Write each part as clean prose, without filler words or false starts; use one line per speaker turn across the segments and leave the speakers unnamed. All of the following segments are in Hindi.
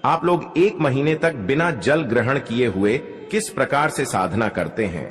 आप लोग 1 महीने तक बिना जल ग्रहण किए हुए किस प्रकार से साधना करते हैं।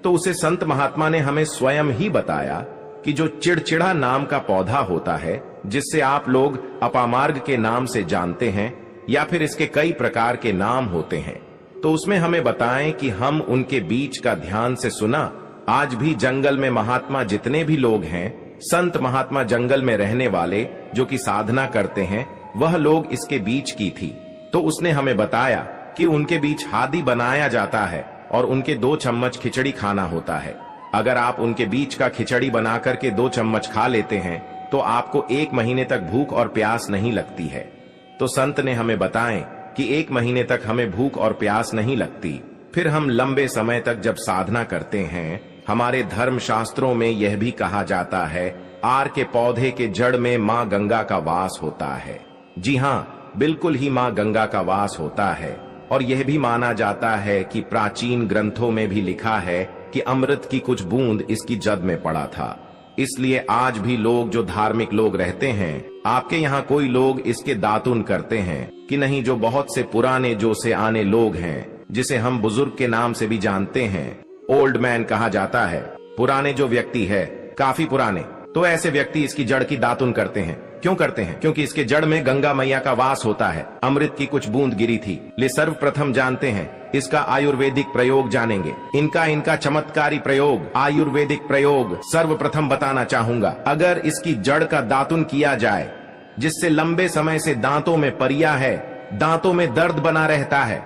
तो उसे संत महात्मा ने हमें स्वयं ही बताया कि जो चिड़चिड़ा नाम का पौधा होता है, जिससे आप लोग अपामार्ग के नाम से जानते हैं, या फिर इसके कई प्रकार के नाम होते हैं, तो उसमें हमें बताएं कि हम उनके बीच का ध्यान से सुना। आज भी जंगल में महात्मा जितने भी लोग हैं, संत महात्मा जंगल में रहने वाले जो कि साधना करते हैं, वह लोग इसके बीच की थी। तो उसने हमें बताया कि उनके बीच हादी बनाया जाता है और उनके 2 चम्मच खिचड़ी खाना होता है। अगर आप उनके बीच का खिचड़ी बनाकर के 2 चम्मच खा लेते हैं तो आपको 1 महीने तक भूख और प्यास नहीं लगती है। तो संत ने हमें बताएं कि 1 महीने तक हमें भूख और प्यास नहीं लगती। फिर हम लंबे समय तक जब साधना करते हैं, हमारे धर्म शास्त्रों में यह भी कहा जाता है, आर के पौधे के जड़ में मां गंगा का वास होता है। जी हाँ, बिल्कुल ही मां गंगा का वास होता है। और यह भी माना जाता है कि प्राचीन ग्रंथों में भी लिखा है कि अमृत की कुछ बूंद इसकी जद में पड़ा था। इसलिए आज भी लोग जो धार्मिक लोग रहते हैं, आपके यहाँ कोई लोग इसके दातुन करते हैं कि नहीं। जो बहुत से पुराने जो से आने लोग हैं, जिसे हम बुजुर्ग के नाम से भी जानते हैं, ओल्ड मैन कहा जाता है, पुराने जो व्यक्ति है, काफी पुराने, तो ऐसे व्यक्ति इसकी जड़ की दातुन करते हैं। क्यों करते हैं? क्योंकि इसके जड़ में गंगा मैया का वास होता है। अमृत की कुछ बूंद गिरी थी। ले सर्वप्रथम जानते हैं इसका आयुर्वेदिक प्रयोग जानेंगे। इनका चमत्कारी प्रयोग, आयुर्वेदिक प्रयोग सर्वप्रथम बताना चाहूंगा। अगर इसकी जड़ का दातुन किया जाए, जिससे लंबे समय से दांतों में परिया है, दांतों में दर्द बना रहता है,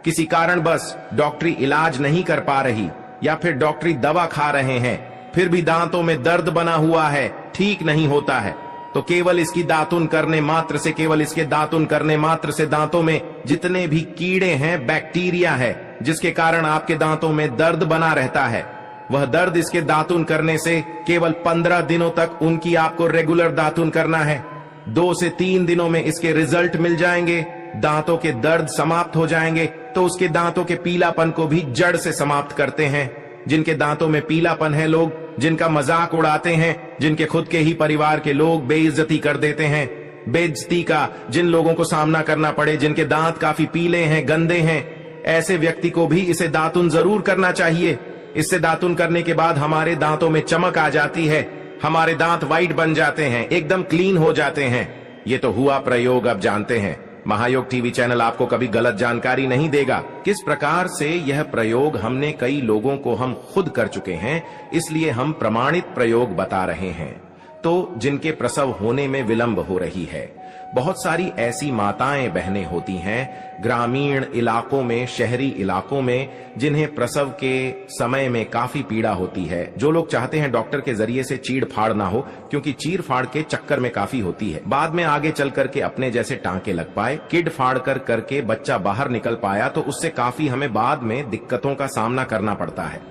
किसी कारण बस डॉक्टरी इलाज नहीं कर पा रही, या फिर डॉक्टरी दवा खा रहे हैं, फिर भी दांतों में दर्द बना हुआ है, ठीक नहीं होता है, तो केवल इसकी दातुन करने मात्र से, केवल इसके दातुन करने मात्र से दांतों में जितने भी कीड़े हैं, बैक्टीरिया है, जिसके कारण आपके दांतों में दर्द बना रहता है, वह दर्द इसके दातुन करने से केवल 15 दिनों तक उनकी आपको रेगुलर दातुन करना है। 2 से 3 दिनों में इसके रिजल्ट मिल जाएंगे, दांतों के दर्द समाप्त हो जाएंगे। तो उसके दांतों के पीलापन को भी जड़ से समाप्त करते हैं। जिनके दांतों में पीलापन है, लोग जिनका मजाक उड़ाते हैं, जिनके खुद के ही परिवार के लोग बेइज्जती कर देते हैं, बेइज्जती का जिन लोगों को सामना करना पड़े, जिनके दांत काफी पीले हैं, गंदे हैं, ऐसे व्यक्ति को भी इसे दातुन जरूर करना चाहिए। इससे दातुन करने के बाद हमारे दांतों में चमक आ जाती है, हमारे दांत व्हाइट बन जाते हैं, एकदम क्लीन हो जाते हैं। ये तो हुआ प्रयोग, अब जानते हैं। महायोग टीवी चैनल आपको कभी गलत जानकारी नहीं देगा। किस प्रकार से यह प्रयोग हमने कई लोगों को हम खुद कर चुके हैं, इसलिए हम प्रमाणित प्रयोग बता रहे हैं। तो जिनके प्रसव होने में विलंब हो रही है, बहुत सारी ऐसी माताएं बहनें होती हैं ग्रामीण इलाकों में, शहरी इलाकों में, जिन्हें प्रसव के समय में काफी पीड़ा होती है। जो लोग चाहते हैं डॉक्टर के जरिए से चीड़ फाड़ ना हो, क्योंकि चीड़ फाड़ के चक्कर में काफी होती है, बाद में आगे चल करके अपने जैसे टांके लग पाए, किड फाड़ करके बच्चा बाहर निकल पाया, तो उससे काफी हमें बाद में दिक्कतों का सामना करना पड़ता है।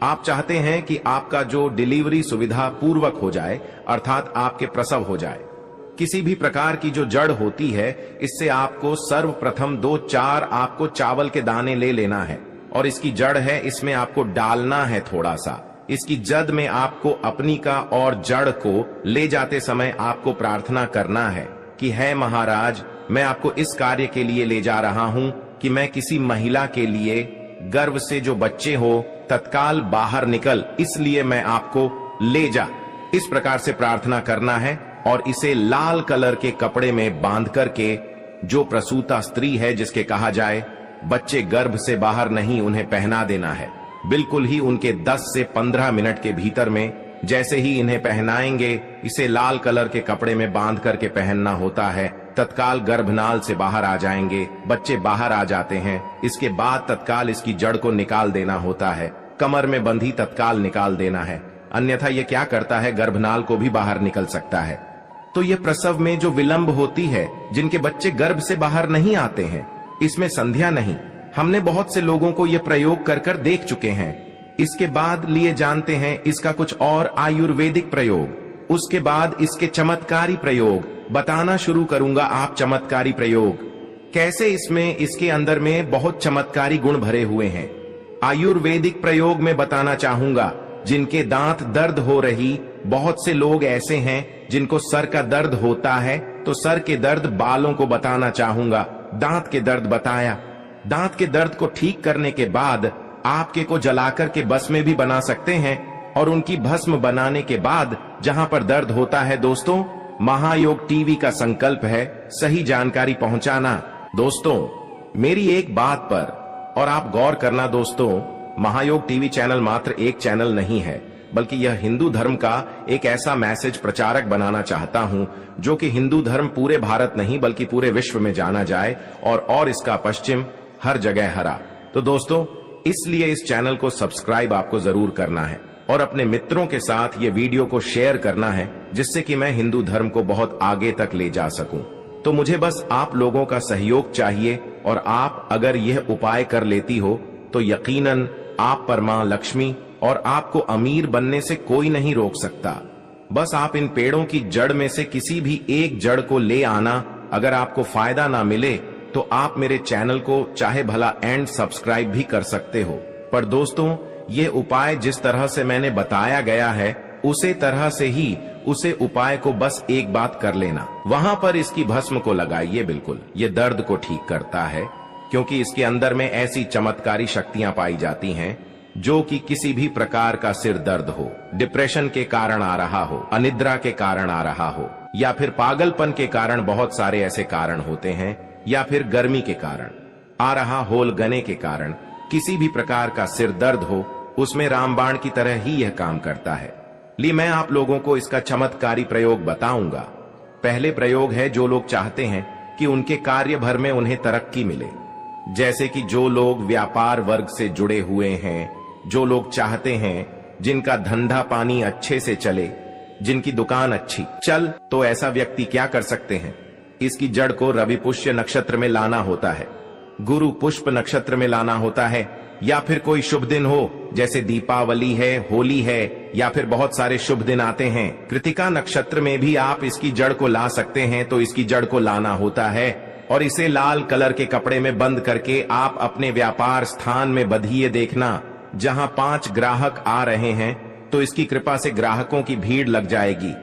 आप चाहते हैं कि आपका जो डिलीवरी सुविधा पूर्वक हो जाए, अर्थात आपके प्रसव हो जाए। किसी भी प्रकार की जो जड़ होती है, इससे आपको सर्वप्रथम 2-4 आपको चावल के दाने ले लेना है, और इसकी जड़ है, इसमें आपको डालना है थोड़ा सा। इसकी जद में आपको अपनी का और जड़ को ले जाते समय आपको प्रार्थना करना है कि है महाराज, मैं आपको इस कार्य के लिए ले जा रहा हूं कि मैं किसी महिला के लिए गर्भ से जो बच्चे हो तत्काल बाहर निकल, इसलिए मैं आपको ले जा। इस प्रकार से प्रार्थना करना है, और इसे लाल कलर के कपड़े में बांध करके जो प्रसूता स्त्री है, जिसके कहा जाए बच्चे गर्भ से बाहर नहीं, उन्हें पहना देना है। बिल्कुल ही उनके 10 से 15 मिनट के भीतर में जैसे ही इन्हें पहनाएंगे, इसे लाल कलर के कपड़े में बांध करके पहनना होता है, तत्काल गर्भनाल से बाहर आ जाएंगे, बच्चे बाहर आ जाते हैं। इसके बाद तत्काल इसकी जड़ को निकाल देना होता है, कमर में बंधी तत्काल निकाल देना है, अन्यथा ये क्या करता है, गर्भनाल को भी बाहर निकल सकता है। तो ये प्रसव में जो विलंब होती है, जिनके बच्चे गर्भ से बाहर नहीं आते हैं, इसमें संध्या नहीं। हमने बहुत से लोगों को ये प्रयोग कर देख चुके हैं। इसके बाद लिए जानते हैं इसका कुछ और आयुर्वेदिक प्रयोग। उसके बाद इसके चमत्कारी प्रयोग बताना शुरू करूंगा। आप चमत्कारी प्रयोग कैसे, इसमें इसके अंदर में बहुत चमत्कारी गुण भरे हुए हैं। आयुर्वेदिक प्रयोग में बताना चाहूंगा। जिनके दांत दर्द हो रही, बहुत से लोग ऐसे हैं जिनको सर का दर्द होता है, तो सर के दर्द बालों को बताना चाहूंगा। दांत के दर्द बताया। दांत के दर्द को ठीक करने के बाद आपके को जलाकर के भस्म में भी बना सकते हैं, और उनकी भस्म बनाने के बाद जहां पर दर्द होता है दोस्तों, महायोग टीवी का संकल्प है सही जानकारी पहुंचाना। दोस्तों मेरी एक बात पर और आप गौर करना दोस्तों, महायोग टीवी चैनल मात्र एक चैनल नहीं है, बल्कि यह हिंदू धर्म का एक ऐसा मैसेज प्रचारक बनाना चाहता हूं जो कि हिंदू धर्म पूरे भारत नहीं बल्कि पूरे विश्व में जाना जाए, और इसका पश्चिम हर जगह हरा। तो दोस्तों इसलिए इस चैनल को सब्सक्राइब आपको जरूर करना है और अपने मित्रों के साथ ये वीडियो को शेयर करना है, जिससे कि मैं हिंदू धर्म को बहुत आगे तक ले जा सकूं। तो मुझे बस आप लोगों का सहयोग चाहिए, और आप अगर यह उपाय कर लेती हो तो यकीनन आप पर मां लक्ष्मी और आपको अमीर बनने से कोई नहीं रोक सकता। बस आप इन पेड़ों की जड़ में से किसी भी एक जड़ को ले आना। अगर आपको फायदा ना मिले तो आप मेरे चैनल को चाहे भला एंड सब्सक्राइब भी कर सकते हो, पर दोस्तों ये उपाय जिस तरह से मैंने बताया गया है उसे तरह से ही उसे उपाय को बस एक बात कर लेना, वहां पर इसकी भस्म को लगाइए। बिल्कुल ये दर्द को ठीक करता है, क्योंकि इसके अंदर में ऐसी चमत्कारी शक्तियां पाई जाती हैं जो कि किसी भी प्रकार का सिर दर्द हो, डिप्रेशन के कारण आ रहा हो, अनिद्रा के कारण आ रहा हो, या फिर पागलपन के कारण, बहुत सारे ऐसे कारण होते हैं, या फिर गर्मी के कारण आ रहा होल गने के कारण किसी भी प्रकार का सिर दर्द हो, उसमें रामबाण की तरह ही यह काम करता है। मैं आप लोगों को इसका चमत्कारी प्रयोग बताऊंगा। पहले प्रयोग है जो लोग चाहते हैं कि उनके कार्य भर में उन्हें तरक्की मिले, जैसे कि जो लोग व्यापार वर्ग से जुड़े हुए हैं, जो लोग चाहते हैं जिनका धंधा पानी अच्छे से चले, जिनकी दुकान अच्छी चल, तो ऐसा व्यक्ति क्या कर सकते हैं, इसकी जड़ को रवि पुष्य नक्षत्र में लाना होता है, गुरु पुष्प नक्षत्र में लाना होता है, या फिर कोई शुभ दिन हो जैसे दीपावली है, होली है, या फिर बहुत सारे शुभ दिन आते हैं। कृतिका नक्षत्र में भी आप इसकी जड़ को ला सकते हैं, तो इसकी जड़ को लाना होता है और इसे लाल कलर के कपड़े में बंद करके आप अपने व्यापार स्थान में बधिए देखना। जहां 5 ग्राहक आ रहे हैं तो इसकी कृपा से ग्राहकों की भीड़ लग जाएगी।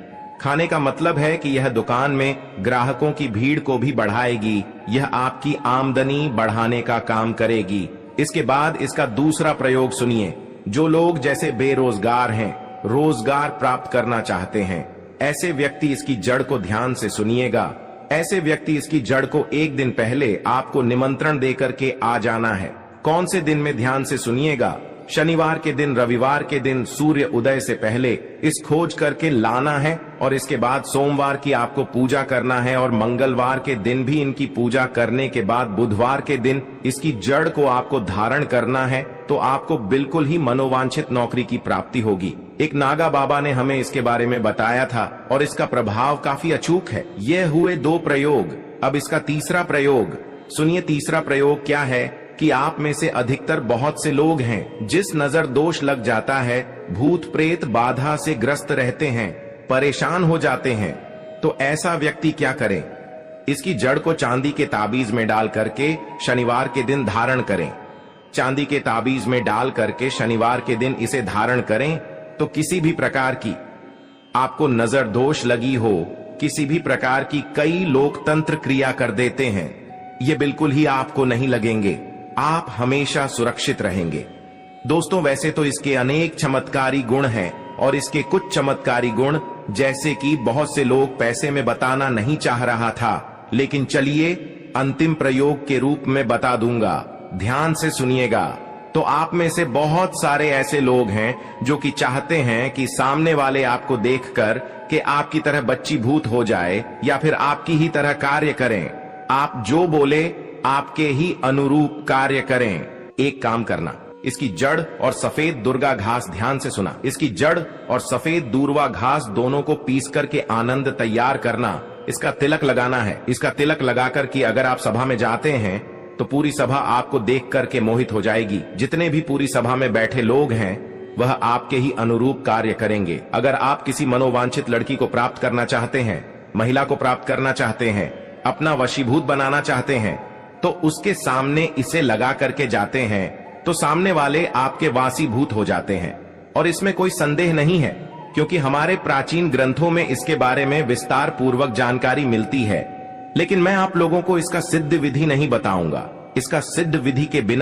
खाने का मतलब है कि यह दुकान में ग्राहकों की भीड़ को भी बढ़ाएगी, यह आपकी आमदनी बढ़ाने का काम करेगी। इसके बाद इसका दूसरा प्रयोग सुनिए। जो लोग जैसे बेरोजगार हैं, रोजगार प्राप्त करना चाहते हैं, ऐसे व्यक्ति इसकी जड़ को ध्यान से सुनिएगा। ऐसे व्यक्ति इसकी जड़ को एक दिन पहले आपको निमंत्रण देकर के आ जाना है। कौन से दिन में ध्यान से सुनिएगा, शनिवार के दिन, रविवार के दिन सूर्य उदय से पहले इस खोज करके लाना है, और इसके बाद सोमवार की आपको पूजा करना है, और मंगलवार के दिन भी इनकी पूजा करने के बाद बुधवार के दिन इसकी जड़ को आपको धारण करना है। तो आपको बिल्कुल ही मनोवांछित नौकरी की प्राप्ति होगी। एक नागा बाबा ने हमें इसके बारे में बताया था और इसका प्रभाव काफी अचूक है। ये हुए 2 प्रयोग। अब इसका तीसरा प्रयोग सुनिए। तीसरा प्रयोग क्या है कि आप में से अधिकतर बहुत से लोग हैं जिस नजर दोष लग जाता है, भूत प्रेत बाधा से ग्रस्त रहते हैं, परेशान हो जाते हैं। तो ऐसा व्यक्ति क्या करे, इसकी जड़ को चांदी के ताबीज में डाल करके शनिवार के दिन धारण करें। चांदी के ताबीज में डाल करके शनिवार के दिन इसे धारण करें, तो किसी भी प्रकार की आपको नजर दोष लगी हो, किसी भी प्रकार की, कई लोग तंत्र क्रिया कर देते हैं, ये बिल्कुल ही आपको नहीं लगेंगे। आप हमेशा सुरक्षित रहेंगे। दोस्तों वैसे तो इसके अनेक चमत्कारी गुण हैं, और इसके कुछ चमत्कारी गुण जैसे कि बहुत से लोग पैसे में बताना नहीं चाह रहा था, लेकिन चलिए अंतिम प्रयोग के रूप में बता दूंगा। ध्यान से सुनिएगा। तो आप में से बहुत सारे ऐसे लोग हैं जो कि चाहते हैं कि सामने वाले आपको देखकर कि आपकी तरह बच्ची भूत हो जाए, या फिर आपकी ही तरह कार्य करें। आप जो बोले आपके ही अनुरूप कार्य करें। एक काम करना, इसकी जड़ और सफेद दुर्गा घास, ध्यान से सुना, इसकी जड़ और सफेद दूर्वा घास दोनों को पीस करके आनंद तैयार करना। इसका तिलक लगाना है। इसका तिलक लगाकर कि अगर आप सभा में जाते हैं तो पूरी सभा आपको देख करके मोहित हो जाएगी। जितने भी पूरी सभा में बैठे लोग हैं वह आपके ही अनुरूप कार्य करेंगे। अगर आप किसी मनोवांछित लड़की को प्राप्त करना चाहते हैं, महिला को प्राप्त करना चाहते हैं, अपना वशीभूत बनाना चाहते हैं, तो उसके सामने इसे लगा करके जाते हैं तो सामने वाले आपके वासीभूत हो जाते हैं। और इसमें कोई संदेह नहीं है, क्योंकि हमारे प्राचीन ग्रंथों में इसके बारे में विस्तार पूर्वक जानकारी मिलती है। लेकिन मैं आप लोगों को इसका सिद्ध विधि नहीं बताऊंगा। इसका सिद्ध विधि के बिना